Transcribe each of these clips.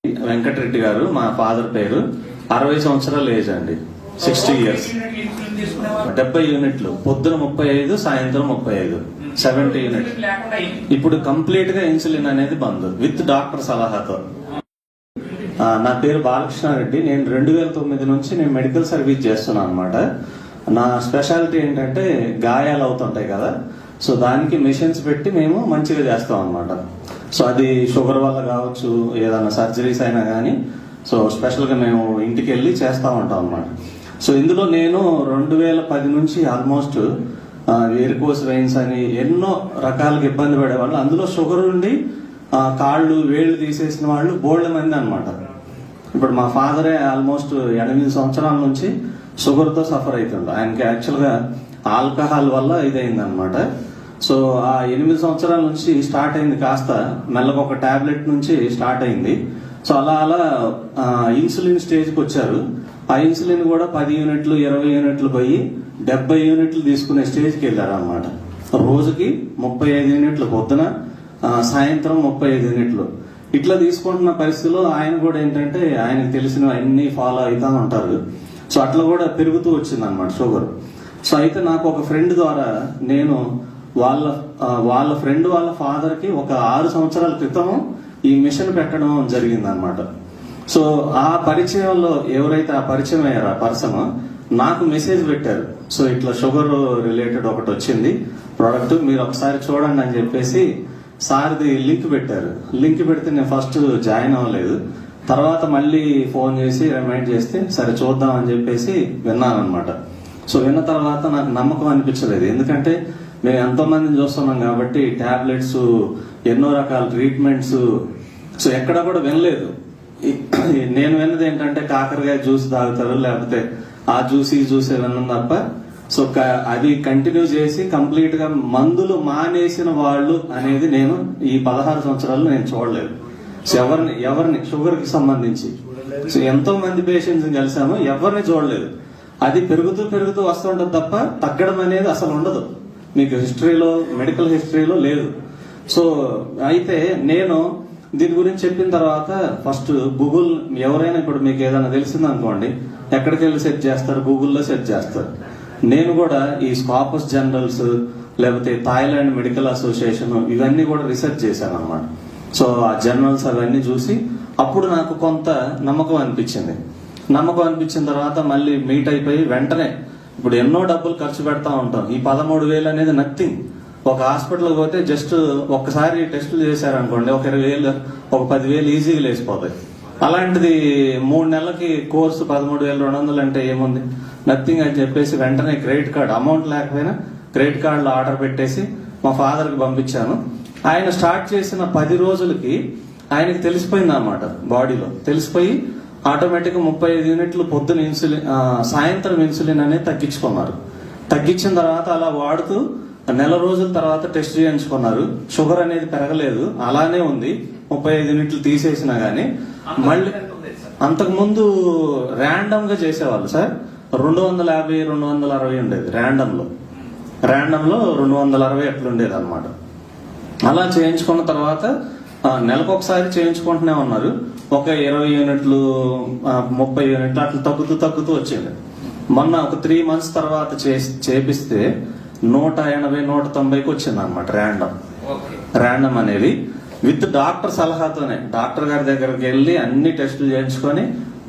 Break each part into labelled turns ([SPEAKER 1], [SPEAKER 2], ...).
[SPEAKER 1] వెంకటరెడ్డి గారు మా ఫాదర్ పేరు. 60 సంవత్సరాల ఏజ్ అండి, 60 ఇయర్స్. 70 యూనిట్లు, పొద్దున 35, సాయంత్రం 35, 70 యూనిట్లు. ఇప్పుడు కంప్లీట్ గా ఇన్సులిన్ అనేది బంద్ విత్ డాక్టర్ సలహాతో. నా పేరు బాలకృష్ణారెడ్డి. నేను 2009 నుంచి నేను మెడికల్ సర్వీస్ చేస్తున్నాను అనమాట. నా స్పెషాలిటీ ఏంటంటే గాయాలు అవుతుంటాయి కదా, సో దానికి మెషిన్స్ పెట్టి మేము మంచిగా చేస్తాం అనమాట. సో అది షుగర్ వల్ల కావచ్చు, ఏదైనా సర్జరీస్ అయినా కానీ సో స్పెషల్ గా మేము ఇంటికి వెళ్ళి చేస్తూ ఉంటాం అనమాట. సో ఇందులో నేను 2010 నుంచి ఆల్మోస్ట్ వేరికోస్ వెయిన్స్ అని ఎన్నో రకాలుగా ఇబ్బంది పడేవాళ్ళు. అందులో షుగర్ ఉండి కాళ్ళు వేళ్లు తీసేసిన వాళ్ళు బోల్డ్ మంది అనమాట. ఇప్పుడు మా ఫాదరే ఆల్మోస్ట్ 8 సంవత్సరాల నుంచి షుగర్ తో సఫర్ అవుతుండే. ఆయనకి యాక్చువల్ గా ఆల్కహాల్ వల్ల ఇదైంది అనమాట. సో ఆ 8 సంవత్సరాల నుంచి స్టార్ట్ అయింది, కాస్త మెల్లగా ఒక టాబ్లెట్ నుంచి స్టార్ట్ అయింది. సో అలా అలా ఇన్సులిన్ స్టేజ్కి వచ్చారు. ఆ ఇన్సులిన్ కూడా 10 యూనిట్లు 20 యూనిట్లు పోయి 70 యూనిట్లు తీసుకునే స్టేజ్కి వెళ్ళారు అనమాట. రోజుకి 35 యూనిట్లు పొద్దున, సాయంత్రం 35 యూనిట్లు ఇట్లా తీసుకుంటున్న పరిస్థితిలో ఆయన కూడా ఏంటంటే ఆయనకు తెలిసిన అన్ని ఫాలో అవుతా ఉంటారు. సో అట్లా కూడా పెరుగుతూ వచ్చింది అనమాట షుగర్. సో అయితే నాకు ఒక ఫ్రెండ్ ద్వారా నేను వాళ్ళ ఫ్రెండ్ వాళ్ళ ఫాదర్ కి ఒక 6 సంవత్సరాల క్రితం ఈ మిషన్ పెట్టడం జరిగింది అనమాట. సో ఆ పరిచయంలో ఎవరైతే ఆ పరిచయం అయ్యారో ఆ పర్సన్ నాకు మెసేజ్ పెట్టారు. సో ఇట్లా షుగర్ రిలేటెడ్ ఒకటి వచ్చింది ప్రోడక్ట్, మీరు ఒకసారి చూడండి అని చెప్పేసి సార్ది లింక్ పెట్టారు. లింక్ పెడితే నేను ఫస్ట్ జాయిన్ అవ్వలేదు. తర్వాత మళ్ళీ ఫోన్ చేసి రిమైండ్ చేస్తే సరే చూద్దాం అని చెప్పేసి విన్నాను అనమాట. సో విన్న తర్వాత నాకు నమ్మకం అనిపించలేదు, ఎందుకంటే మేము ఎంతో మందిని చూస్తున్నాం కాబట్టి టాబ్లెట్స్, ఎన్నో రకాల ట్రీట్మెంట్స్, సో ఎక్కడ కూడా వినలేదు. నేను విన్నది ఏంటంటే కాకరకాయ జ్యూస్ తాగుతారు, లేకపోతే ఆ జ్యూస్ ఈ జ్యూస్ విన్నాం తప్ప సో అది కంటిన్యూ చేసి కంప్లీట్ గా మందులు మానేసిన వాళ్ళు అనేది నేను ఈ 16 సంవత్సరాలు నేను చూడలేదు. సో ఎవరిని షుగర్ కి సంబంధించి సో ఎంతో మంది పేషెంట్స్ కలిసాము, ఎవరిని చూడలేదు. అది పెరుగుతూ పెరుగుతూ వస్తుంటది తప్ప తగ్గడం అనేది అసలు ఉండదు, మీకు హిస్టరీలో మెడికల్ హిస్టరీలో లేదు. సో అయితే నేను దీని గురించి చెప్పిన తర్వాత ఫస్ట్ గూగుల్, ఎవరైనా ఇప్పుడు మీకు ఏదైనా తెలిసింది అనుకోండి ఎక్కడికి వెళ్ళి సెర్చ్ చేస్తారు, గూగుల్లో సెర్చ్ చేస్తారు. నేను కూడా ఈ స్కాపస్ జనరల్స్ లేకపోతే థాయిలాండ్ మెడికల్ అసోసియేషన్ ఇవన్నీ కూడా రీసెర్చ్ చేశాను అనమాట. సో ఆ జర్నల్స్ అవన్నీ చూసి అప్పుడు నాకు కొంత నమ్మకం అనిపించింది. నమ్మకం అనిపించిన తర్వాత మళ్ళీ మీట్ అయిపోయి వెంటనే ఇప్పుడు ఎన్నో డబ్బులు ఖర్చు పెడతా ఉంటాం. ఈ 13,000 అనేది నథింగ్. ఒక హాస్పిటల్కి పోతే జస్ట్ ఒక్కసారి టెస్టులు చేశారనుకోండి ఒక 20,000 ఒక 10,000 ఈజీగా లేచిపోతాయి. అలాంటిది 3 నెలలకి కోర్సు 13,200 అంటే ఏముంది, నథింగ్ అని చెప్పేసి వెంటనే క్రెడిట్ కార్డ్, అమౌంట్ లేకపోయినా క్రెడిట్ కార్డులో ఆర్డర్ పెట్టేసి మా ఫాదర్కి పంపించాను. ఆయన స్టార్ట్ చేసిన 10 రోజులకి ఆయనకి తెలిసిపోయింది అన్నమాట, బాడీలో తెలిసిపోయి ఆటోమేటిక్ గా 35 యూనిట్లు పొద్దున ఇన్సులిన్, సాయంత్రం ఇన్సులిన్ అనేది తగ్గించుకున్నారు. తగ్గించిన తర్వాత అలా వాడుతూ నెల రోజుల తర్వాత టెస్ట్ చేయించుకున్నారు. షుగర్ అనేది పెరగలేదు, అలానే ఉంది. 35 యూనిట్లు తీసేసినా గానీ మళ్ళీ అంతకు ముందు ర్యాండమ్ గా చేసేవాళ్ళు సార్. 250, 260 ఉండేది ర్యాండమ్ లో 260 అట్లా ఉండేది అనమాట. అలా చేయించుకున్న తర్వాత నెలకొకసారి చేయించుకుంటూనే ఉన్నారు. ఒక 20 యూనిట్లు 30 యూనిట్లు అట్లా తగ్గుతూ వచ్చింది. మొన్న ఒక 3 మంత్స్ తర్వాత చేపిస్తే 180, 190కి వచ్చింది అనమాట ర్యాండమ్ అనేది. విత్ డాక్టర్ సలహాతోనే డాక్టర్ గారి దగ్గరికి వెళ్ళి అన్ని టెస్టులు చేయించుకొని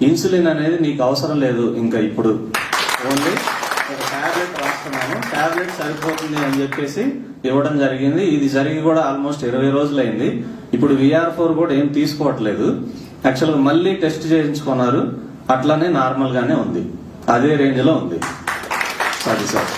[SPEAKER 1] ఇన్సులిన్ అనేది నీకు అవసరం లేదు, ఇంకా ఇప్పుడు ఓన్లీ ఒక టాబ్లెట్ రాస్తున్నాను, టాబ్లెట్ సరిపోతుంది అని చెప్పేసి ఇవ్వడం జరిగింది. ఇది జరిగి కూడా ఆల్మోస్ట్ 20 రోజులైంది. ఇప్పుడు VR4 కూడా ఏం తీసుకోవట్లేదు. యాక్చువల్గా మళ్ళీ టెస్ట్ చేయించుకున్నారు, అట్లానే నార్మల్ గానే ఉంది, అదే రేంజ్ లో ఉంది. అది సార్.